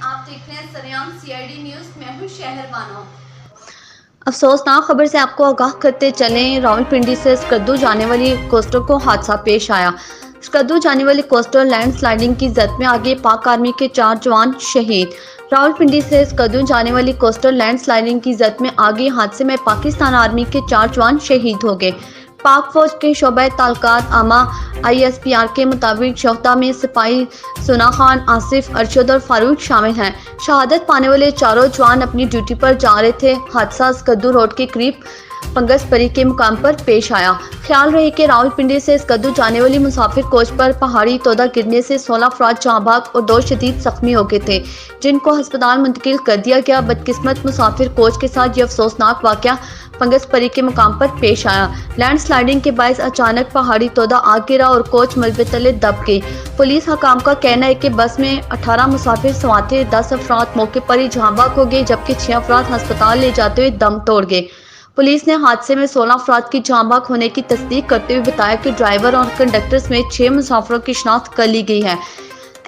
आप देख रहे हैं सरेआम CID न्यूज़। मैं हूं शहर बानो। अफसोसनाक खबर से आपको आगाह करते चलें, रावलपिंडी से स्कद्दू जाने वाली कोस्टर को हादसा पेश आया। स्कद्दू जाने वाली कोस्टर लैंड स्लाइडिंग की जद में आगे पाक आर्मी के 4 जवान शहीद। रावलपिंडी से स्कद्दू जाने वाली कोस्टर लैंड स्लाइडिंग की जद में आगे हादसे में पाकिस्तान आर्मी के 4 जवान शहीद हो गए। पाक फौज के शोबा ताल्लुकात आमा ISPR के मुताबिक शोहदा में सिपाही सुना खान, आसिफ, अरशद और फारूक शामिल हैं। शहादत पाने वाले चारों जवान अपनी ड्यूटी पर जा रहे थे। हादसा स्कद्दू रोड के करीब पंगसपरी के मुकाम पर पेश आया। ख्याल रहे कि रावलपिंडी से स्कद्दू जाने वाली मुसाफिर कोच पर पहाड़ी तोदा गिरने से 16 अफराद जहाँ भाग और 2 शदीद जख्मी हो गए थे, जिनको अस्पताल मुंतकिल कर दिया गया। बदकिस्मत मुसाफिर कोच के साथ ये अफसोसनाक वाक़या पंगसपरी के मुकाम पर पेश आया। लैंड स्लाइडिंग के बायस अचानक पहाड़ी तोदा आग गिरा और कोच मलबे तले दब गई। पुलिस हकाम का कहना है कि बस में 18 मुसाफिर सवार थे। 10 अफराद मौके पर ही जहाँ भाग हो गए, जबकि 6 अफराद अस्पताल ले जाते हुए दम तोड़ गए। पुलिस ने हादसे में 16 अफराद की जाँ भाग होने की तस्दीक करते हुए बताया कि ड्राइवर और कंडक्टर समेत 6 मुसाफिरों की शिनाख्त कर ली गई है।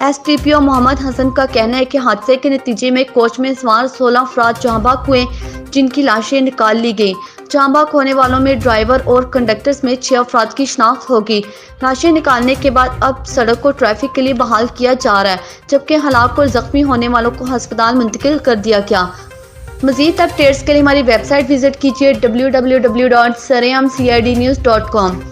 STPO मोहम्मद हसन का कहना है कि हादसे के नतीजे में कोच में सवार 16 अफराद जाँ भाग हुए, जिनकी लाशें निकाल ली गई। जाँ भाग होने वालों में ड्राइवर और कंडक्टर में 6 अफराद की शिनाख्त होगी। लाशें निकालने के बाद अब सड़क को ट्रैफिक के लिए बहाल किया जा रहा है, जबकि हलाक और जख्मी होने वालों को अस्पताल मुंतकिल कर दिया गया। मज़ीद अपडेट्स के लिए हमारी वेबसाइट विजिट कीजिए www.sareamcidnews.com।